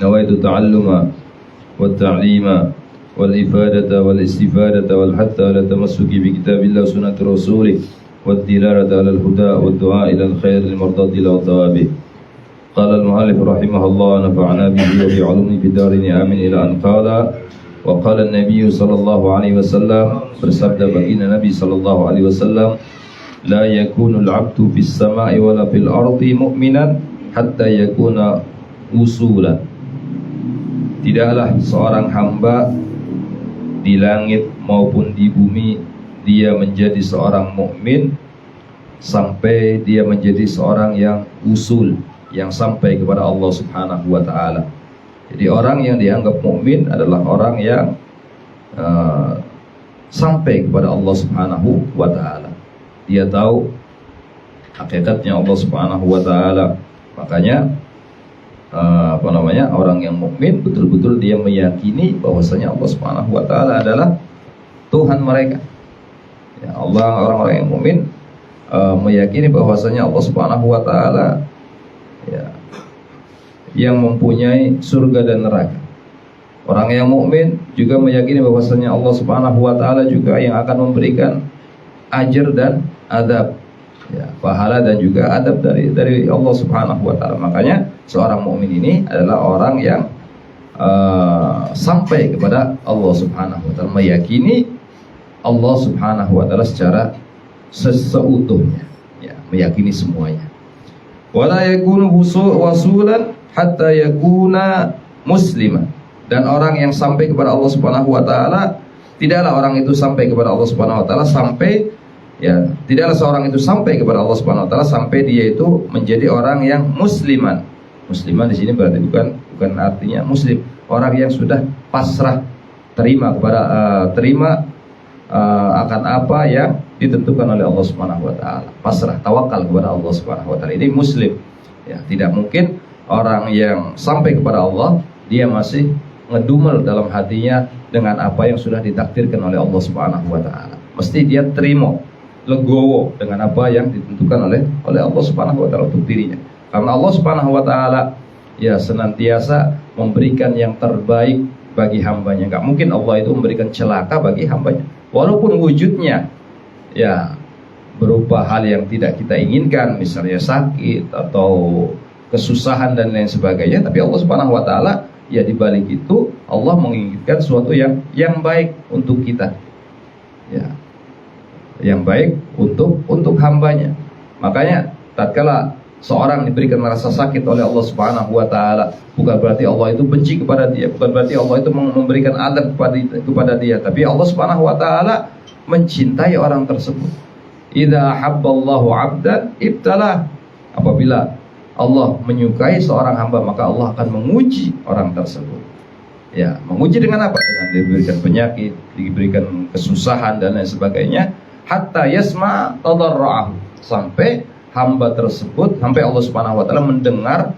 nawaitu ta'alluma wa ta'lima wal ifadata wal istifadata wal hatta ala tamassuki bi kitabillah sunnati rasulih wad dilarata ala al huda wad du'a ila al khair lil mardati ila thawabi. Qala al mu'allif rahimahullah nafa'ana bihi wa bi 'ulumi fid darin amin ila an qala wa qala an-nabiy sallallahu alaihi wasallam, bersabda baginda Nabi sallallahu alaihi wasallam, la yakunu al-'abdu fis sama'i wala fil ardi mu'minan hatta yakuna usulan. Tidaklah seorang hamba di langit maupun di bumi dia menjadi seorang mukmin sampai dia menjadi seorang yang usul, yang sampai kepada Allah Subhanahu wa taala. Jadi orang yang dianggap mukmin adalah orang yang sampai kepada Allah Subhanahu wa taala. Dia tahu hakikatnya Allah Subhanahu wa taala. Makanya orang yang mukmin betul-betul dia meyakini bahwasanya Allah Subhanahu wa taala adalah Tuhan mereka. Ya, orang-orang yang mukmin meyakini bahwasanya Allah Subhanahu wa taala ya, yang mempunyai surga dan neraka. Orang yang mukmin juga meyakini bahwasanya Allah Subhanahu wa taala juga yang akan memberikan ajar dan adab, ya, pahala dan juga adab dari Allah Subhanahu wa taala. Makanya seorang mukmin ini adalah orang yang sampai kepada Allah Subhanahu wa taala, meyakini Allah Subhanahu wa taala secara seutuhnya, ya, meyakini semuanya. Wala yakunu wasulan hatta yakuna musliman. Dan orang yang sampai kepada Allah Subhanahu wa taala, tidaklah orang itu sampai kepada Allah Subhanahu wa taala sampai, ya, tidaklah seorang itu sampai kepada Allah Subhanahu wa taala sampai dia itu menjadi orang yang musliman. Musliman di sini berarti bukan artinya muslim, orang yang sudah pasrah, terima akan apa yang ditentukan oleh Allah Subhanahu wa taala. Pasrah, tawakal kepada Allah Subhanahu wa taala. Ini muslim. Ya, tidak mungkin orang yang sampai kepada Allah dia masih ngedumel dalam hatinya dengan apa yang sudah ditakdirkan oleh Allah Subhanahu wa taala. Mesti dia terima, legowo dengan apa yang ditentukan oleh Allah Subhanahu wa taala untuk dirinya. Karena Allah Subhanahu wa taala ya senantiasa memberikan yang terbaik bagi hambanya. Enggak mungkin Allah itu memberikan celaka bagi hambanya. Walaupun wujudnya ya berupa hal yang tidak kita inginkan, misalnya sakit atau kesusahan dan lain sebagainya, tapi Allah Subhanahu wa taala ya di balik itu Allah menginginkan sesuatu yang baik untuk kita. Ya. Yang baik untuk hambanya. Makanya tatkala seorang diberikan rasa sakit oleh Allah Subhanahu wa taala, bukan berarti Allah itu benci kepada dia, bukan berarti Allah itu memberikan adab kepada dia, tapi Allah Subhanahu wa taala mencintai orang tersebut. Idza habballahu 'abdan ibtalah. Apabila Allah menyukai seorang hamba, maka Allah akan menguji orang tersebut. Ya, menguji dengan apa? Dengan diberikan penyakit, diberikan kesusahan dan lain sebagainya, hatta yasma tadarru'ahu, sampai hamba tersebut, sampai Allah Subhanahu wa taala mendengar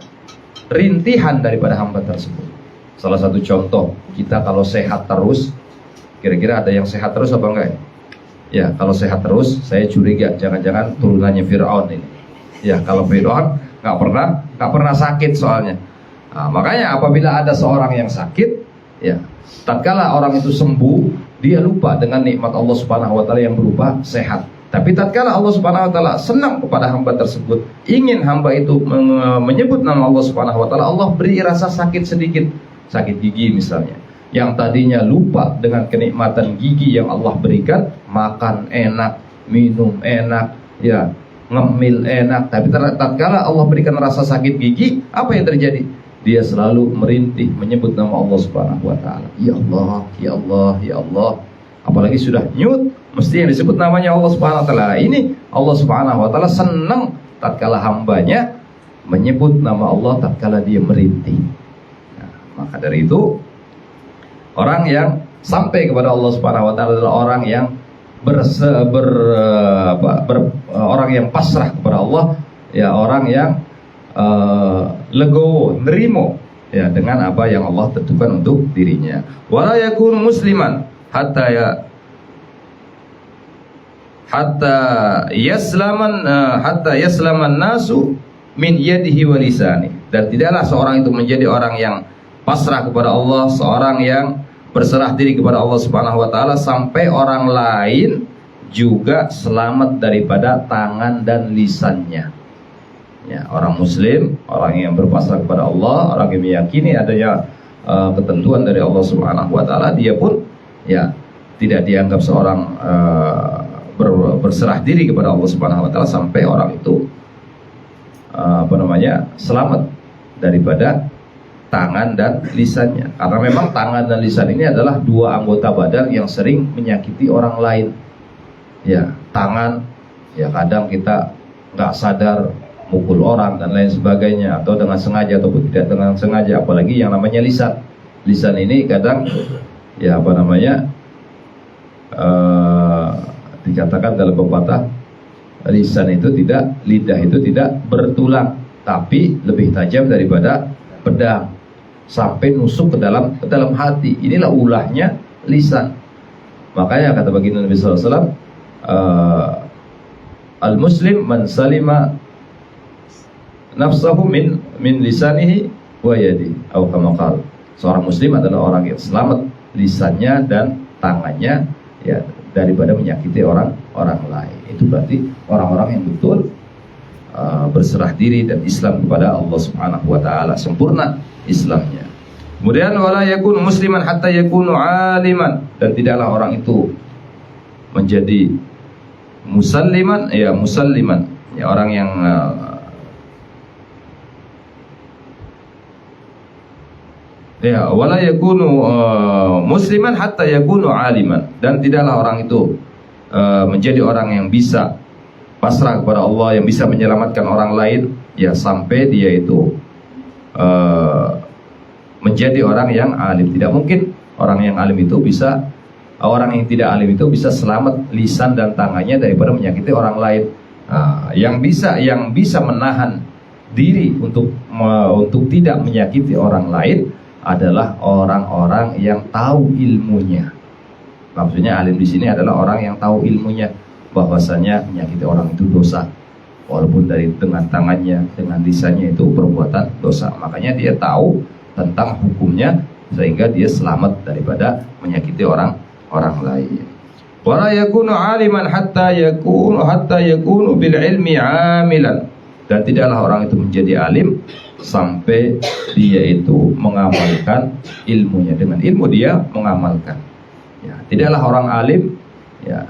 rintihan daripada hamba tersebut. Salah satu contoh, kita kalau sehat terus, kira-kira ada yang sehat terus apa enggak? Ya, kalau sehat terus, saya curiga jangan-jangan turunannya Fir'aun ini. Ya, kalau Fir'aun nggak pernah sakit soalnya. Nah, makanya apabila ada seorang yang sakit, ya, tatkala orang itu sembuh, dia lupa dengan nikmat Allah Subhanahu wa taala yang berupa sehat. Tapi tatkala Allah Subhanahu wa taala senang kepada hamba tersebut, ingin hamba itu menyebut nama Allah Subhanahu wa taala, Allah beri rasa sakit sedikit, sakit gigi misalnya. Yang tadinya lupa dengan kenikmatan gigi yang Allah berikan, makan enak, minum enak, ya, ngemil enak, tapi tatkala Allah berikan rasa sakit gigi, apa yang terjadi? Dia selalu merintih menyebut nama Allah Subhanahu wa taala. Ya Allah, ya Allah, ya Allah. Apalagi sudah nyut, mesti yang disebut namanya Allah Subhanahu wa taala. Ini Allah Subhanahu wa taala senang tatkala hambanya menyebut nama Allah tatkala dia merintih. Nah, maka dari itu orang yang sampai kepada Allah Subhanahu wa taala adalah orang yang orang yang pasrah kepada Allah, ya, orang yang legowo, nerimo, ya, dengan apa yang Allah tentukan untuk dirinya. Wala yakun musliman hatta yaslaman nasu min yadihi wa lisani. Dan tidaklah seorang itu menjadi orang yang pasrah kepada Allah, seorang yang berserah diri kepada Allah Subhanahu wa taala sampai orang lain juga selamat daripada tangan dan lisannya. Ya, orang muslim, orang yang berpasrah kepada Allah, orang yang meyakini adanya ketentuan dari Allah Subhanahu wa taala, dia pun ya tidak dianggap seorang berserah diri kepada Allah Subhanahu wa taala sampai orang itu selamat daripada tangan dan lisannya. Karena memang tangan dan lisan ini adalah dua anggota badan yang sering menyakiti orang lain. Ya, tangan ya kadang kita nggak sadar mukul orang dan lain sebagainya, atau dengan sengaja ataupun tidak dengan sengaja. Apalagi yang namanya lisan. Lisan ini kadang ya dikatakan dalam pepatah, lidah itu tidak bertulang, tapi lebih tajam daripada pedang, sampai nusuk ke dalam hati. Inilah ulahnya lisan. Makanya kata baginda Nabi SAW, al-muslim man salima nafsahu min lisanihi wa yadihi, atau kama qala. Seorang muslim adalah orang yang selamat lisannya dan tangannya ya daripada menyakiti orang lain. Itu berarti orang-orang yang betul berserah diri dan Islam kepada Allah Subhanahu wa taala, sempurna Islamnya. Kemudian wala yakun musliman hatta yakunu aliman, dan tidaklah orang itu menjadi musalliman ya orang yang wala yakunu musliman hatta yakunu aliman, dan tidaklah orang itu menjadi orang yang bisa pasrah kepada Allah, yang bisa menyelamatkan orang lain ya sampai dia itu menjadi orang yang alim. Tidak mungkin orang yang alim itu bisa, orang yang tidak alim itu bisa selamat lisan dan tangannya daripada menyakiti orang lain. Yang bisa menahan diri untuk tidak menyakiti orang lain adalah orang-orang yang tahu ilmunya. Maksudnya alim di sini adalah orang yang tahu ilmunya, bahwasanya menyakiti orang itu dosa, walaupun dengan tangannya, dengan lisannya itu perbuatan dosa. Makanya dia tahu tentang hukumnya sehingga dia selamat daripada menyakiti orang lain. Wala yakunu aliman hatta yakunu bil ilmi amilan, dan tidaklah orang itu menjadi alim sampai dia itu mengamalkan ilmunya. Dengan ilmu dia mengamalkan. Ya, tidaklah orang alim, ya,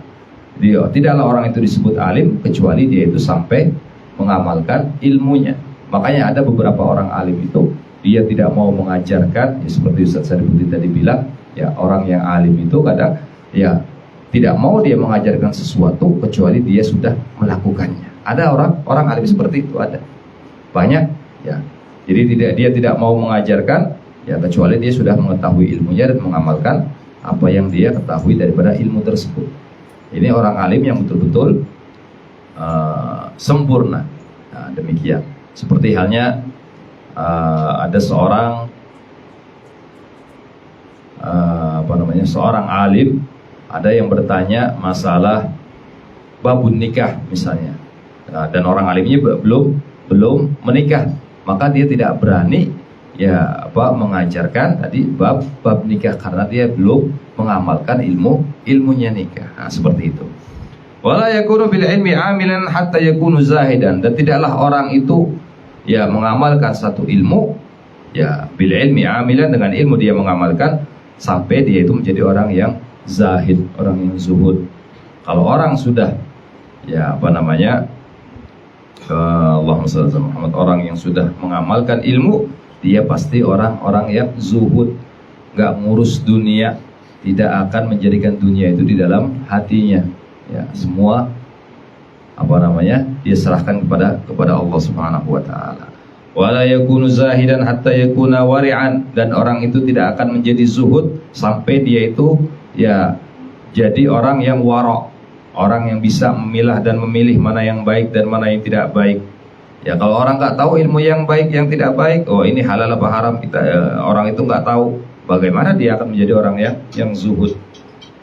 tidaklah orang itu disebut alim kecuali dia itu sampai mengamalkan ilmunya. Makanya ada beberapa orang alim itu dia tidak mau mengajarkan, ya, seperti Ustaz Sarifuddin tadi bilang, ya orang yang alim itu kadang ya tidak mau dia mengajarkan sesuatu kecuali dia sudah melakukannya. Ada orang alim seperti itu, ada banyak, ya. Jadi dia tidak mau mengajarkan ya kecuali dia sudah mengetahui ilmunya dan mengamalkan apa yang dia ketahui daripada ilmu tersebut. Ini orang alim yang betul-betul sempurna. Nah, demikian. Seperti halnya ada seorang seorang alim, ada yang bertanya masalah babun nikah misalnya. Nah, dan orang alimnya belum menikah, maka dia tidak berani mengajarkan tadi bab nikah karena dia belum mengamalkan ilmunya nikah. Nah, seperti itu. Wala yakunu bil ilmi amilan hatta yakunu zahidan, dan tidaklah orang itu ya mengamalkan satu ilmu ya bil ilmi amilan, dengan ilmu dia mengamalkan sampai dia itu menjadi orang yang zahid, orang yang zuhud. Kalau orang sudah Allahumma shalli ala Muhammad, orang yang sudah mengamalkan ilmu, dia pasti orang yang zuhud, nggak ngurus dunia, tidak akan menjadikan dunia itu di dalam hatinya. Ya, semua dia serahkan kepada Allah Subhanahu wa taala. Wala yakunu zahidan hatta yakuna wari'an, dan orang itu tidak akan menjadi zuhud sampai dia itu ya jadi orang yang wara', orang yang bisa memilah dan memilih mana yang baik dan mana yang tidak baik. Ya, kalau orang nggak tahu ilmu yang baik yang tidak baik, oh ini halal apa haram, orang itu nggak tahu, bagaimana dia akan menjadi orang yang zuhud?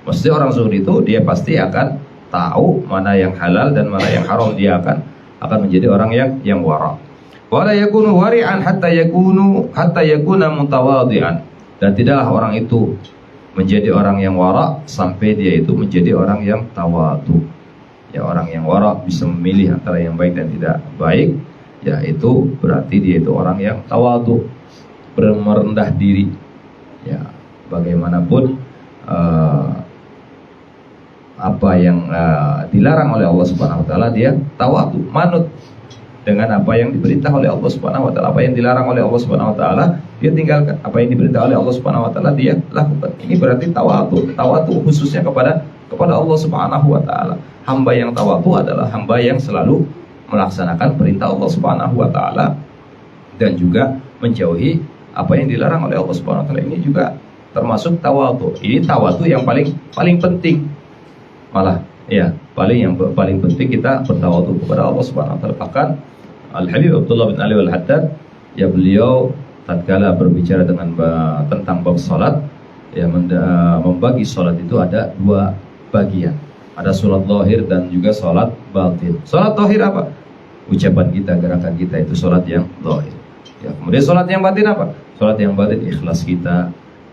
Mesti orang zuhud itu dia pasti akan tahu mana yang halal dan mana yang haram, dia akan menjadi orang yang wara'. Wala yakunu wari'an hatta yakuna mutawadhi'an. Dan tidaklah orang itu menjadi orang yang wara sampai dia itu menjadi orang yang tawadu. Ya, orang yang wara bisa memilih antara yang baik dan tidak baik, ya itu berarti dia itu orang yang tawadu, merendah diri. Ya, bagaimanapun apa yang dilarang oleh Allah Subhanahu wa taala, dia tawadu, manut dengan apa yang diperintah oleh Allah Subhanahu wa taala. Apa yang dilarang oleh Allah Subhanahu wa taala, dia tinggalkan. Apa yang diperintah oleh Allah Subhanahu wa taala, dia lakukan. Ini berarti tawadu. Tawadu khususnya kepada Allah Subhanahu wa taala. Hamba yang tawadu adalah hamba yang selalu melaksanakan perintah Allah Subhanahu wa taala dan juga menjauhi apa yang dilarang oleh Allah Subhanahu wa taala. Ini juga termasuk tawadu. Ini tawadu yang paling penting. Malah ya, paling penting kita bertawadu kepada Allah Subhanahu wa taala. Bahkan Al-Habib Abdullah bin Ali Al-Haddad, ya beliau tatkala berbicara tentang bab salat, ya membagi salat itu ada dua bagian. Ada salat zahir dan juga salat batin. Salat zahir apa? Ucapan kita, gerakan kita, itu salat yang zahir. Ya, kemudian salat yang batin apa? Salat yang batin ikhlas kita,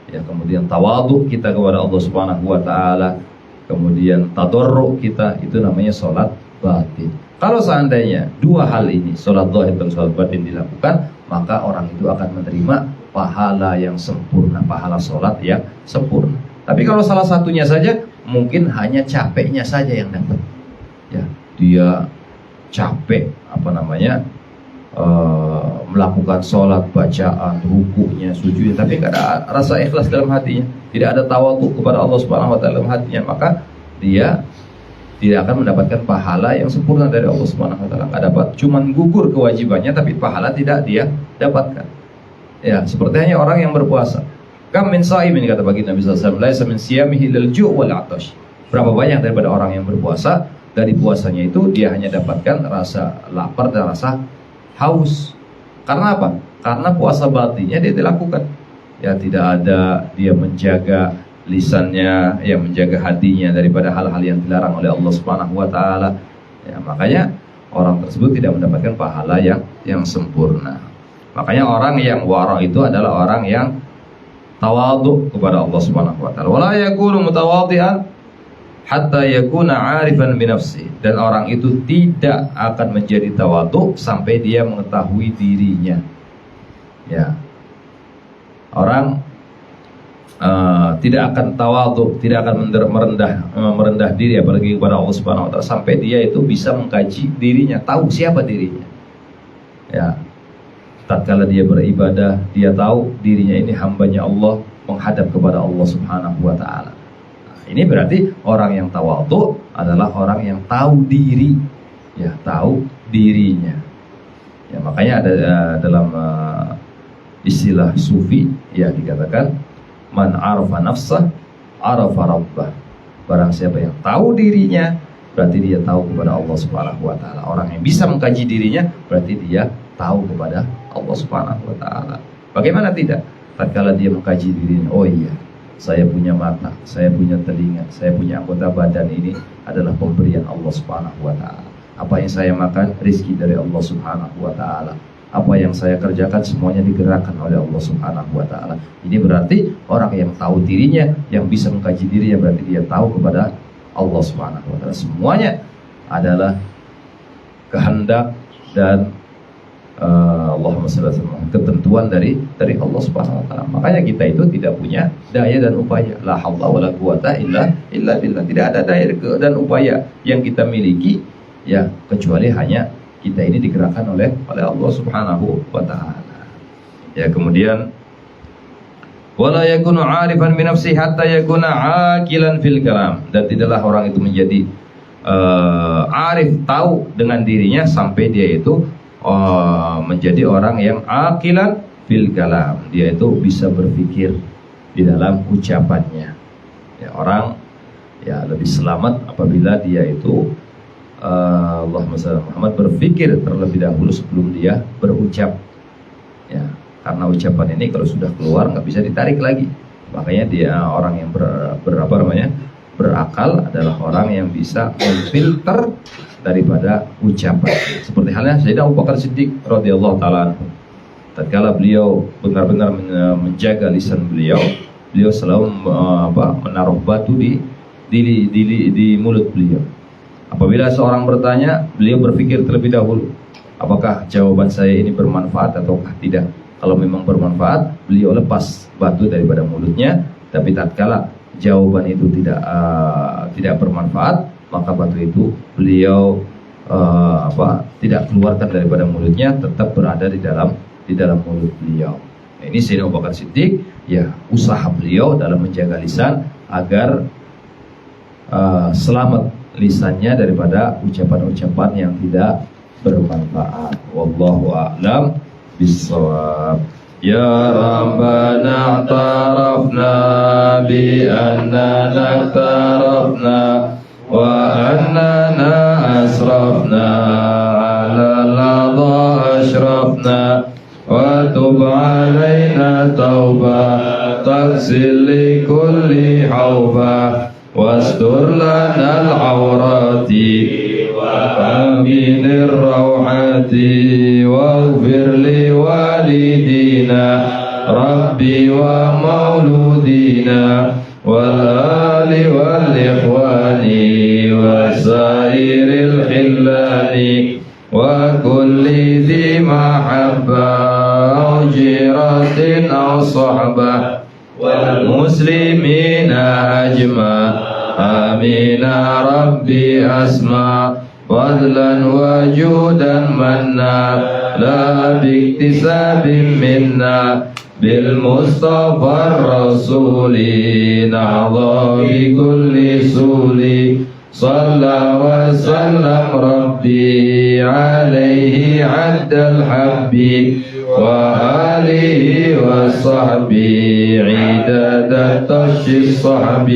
ya kemudian tawadhu kita kepada Allah Subhanahu wa taala, kemudian tadarru kita, itu namanya salat batin. Kalau seandainya dua hal ini, salat zahir dan salat batin dilakukan, maka orang itu akan menerima pahala yang sempurna, pahala salat yang sempurna. Tapi kalau salah satunya saja, mungkin hanya capeknya saja yang dapat. Ya, dia capek melakukan sholat, bacaan, rukuknya, sujudnya, tapi tidak ada rasa ikhlas dalam hatinya, tidak ada tawadhu kepada Allah Subhanahu wa taala dalam hatinya, maka dia tidak akan mendapatkan pahala yang sempurna dari Allah Subhanahu wa taala. Enggak dapat, cuman gugur kewajibannya tapi pahala tidak dia dapatkan. Ya, seperti hanya orang yang berpuasa. Kam min shaimin, kata baginda Nabi sallallahu alaihi wasallam, laisa min siyamihi lil ju' wal 'atash. Berapa banyak daripada orang yang berpuasa, dari puasanya itu dia hanya dapatkan rasa lapar dan rasa haus. Karena apa? Karena puasa batinnya dia dilakukan. Ya, tidak ada dia menjaga lisannya, ya menjaga hatinya daripada hal-hal yang dilarang oleh Allah Subhanahu wa taala. Ya, makanya orang tersebut tidak mendapatkan pahala yang sempurna. Makanya orang yang wara itu adalah orang yang tawadhu kepada Allah Subhanahu wa taala. Wala yakunu mutawadhi'an hatta yakuna 'arifan bi nafsi. Dan orang itu tidak akan menjadi tawadhu sampai dia mengetahui dirinya. Ya. Orang tidak akan tawadhu, tidak akan merendah diri apalagi kepada Allah Subhanahu wa taala sampai dia itu bisa mengkaji dirinya, tahu siapa dirinya. Ya. Tatkala dia beribadah, dia tahu dirinya ini hambanya Allah, menghadap kepada Allah Subhanahu wa taala. Nah, ini berarti orang yang tawadhu adalah orang yang tahu diri, ya, tahu dirinya. Ya, makanya ada dalam istilah sufi, ya, dikatakan man arafa nafsah arafa rabbah. Barang siapa yang tahu dirinya, berarti dia tahu kepada Allah Subhanahu wa taala. Orang yang bisa mengkaji dirinya, berarti dia tahu kepada Allah Subhanahu wa taala. Bagaimana tidak? Tatkala dia mengkaji dirinya, oh iya, saya punya mata, saya punya telinga, saya punya anggota badan, ini adalah pemberian Allah Subhanahu wa taala. Apa yang saya makan, rezeki dari Allah Subhanahu wa taala. Apa yang saya kerjakan, semuanya digerakkan oleh Allah Subhanahu wa taala. Ini berarti orang yang tahu dirinya, yang bisa mengkaji dirinya, berarti dia tahu kepada Allah Subhanahu wa taala. Semuanya adalah kehendak dan Allahumma shalli alaihi wasallam, ketentuan dari Allah Subhanahu wa taala. Makanya kita itu tidak punya daya dan upaya. La haula wala quwata illa billah. Tidak ada daya dan upaya yang kita miliki, ya, kecuali hanya kita ini digerakkan oleh Allah Subhanahu wa taala. Ya, kemudian wala yakunu 'arifan bi nafsihi hatta yakuna 'aqilan fil kalam. Dan tidaklah orang itu menjadi arif, tahu dengan dirinya sampai dia itu menjadi orang yang aqilan fil kalam. Dia itu bisa berpikir di dalam ucapannya. Ya, orang ya lebih selamat apabila dia itu Allahumma shalli Muhammad berpikir terlebih dahulu sebelum dia berucap. Ya, karena ucapan ini kalau sudah keluar nggak bisa ditarik lagi. Makanya dia orang yang berakal adalah orang yang bisa memfilter daripada ucapan. Seperti halnya Sayyidina Abu Bakar Siddiq radhiyallahu taala anhu. Tatkala beliau benar-benar menjaga lisan beliau selalu menaruh batu di mulut beliau. Apabila seorang bertanya, beliau berpikir terlebih dahulu, apakah jawaban saya ini bermanfaat ataukah tidak. Kalau memang bermanfaat, beliau lepas batu daripada mulutnya. Tapi tatkala jawaban itu tidak bermanfaat, maka batu itu beliau tidak keluarkan daripada mulutnya, tetap berada di dalam mulut beliau. Nah, ini Sayyidina Abu Bakar Siddiq, ya, usaha beliau dalam menjaga lisan agar selamat lisannya daripada ucapan-ucapan yang tidak bermanfaat. Wallahu a'lam bissawab. Ya Rabbana i'tarafna bi annana i'tarafna wa annana asrafna ala ladha ashrafna wa tub alaina tauba taghsil li kulli hawba wastur lana al-awrati وآمن الروعات واغفر لوالدينا ربي ومولودينا والآل والإخوان وسائر الخلان وكل ذي محبة أو جيرة أو صحبة والمسلمين أجمع آمين ربي أسمع فضلا وجودا منا لا باكتساب منا بالمصطفى الرسول نعظى بكل سول صلى وسلم ربي عليه عد الحب وآله وصحبه عدد الطش الصحب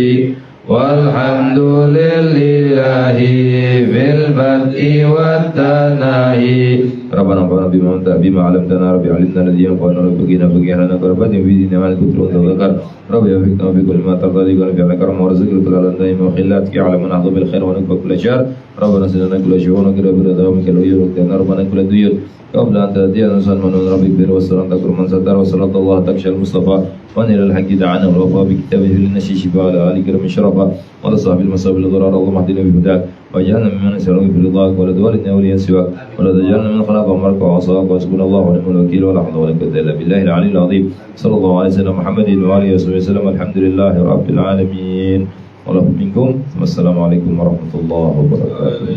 والحمد لله في البدء والتناهي ربنا بما علمتنا ربي علمنا الذي ينفعنا ربنا بقينا كربات في دين مالك وترون وذكر ربي وفقنا بكل ما ترضى لي ونفعنا كرم ورزق الكلال دائما وخلاتك على من أعظم الخير ونكبر كل شر ربنا سلنا كل شؤون وكرا برضا ومك العيون وكتنا ربنا كل ديون قبل أن تأتينا نسأل من ربك بر والسلام تكر من ستر وصلاة الله تكشى المصطفى وأن إلى الحق دعانا والوفاء بكتابه للنشي شفاء على آل كرم شرفا ولا صاحب المصاب الضرار اللهم اهدنا بهداك واجعلنا ممن نسألك برضاك ولا دوالدنا أولياء سواك ولا تجعلنا من خلاف أمرك وعصاك وحسبنا الله ونعم الوكيل ولا حول ولا قوة إلا بالله العلي العظيم صلى الله عليه وسلم محمد وآله وصحبه وسلم الحمد لله رب العالمين ولكم منكم والسلام عليكم ورحمة الله وبركاته.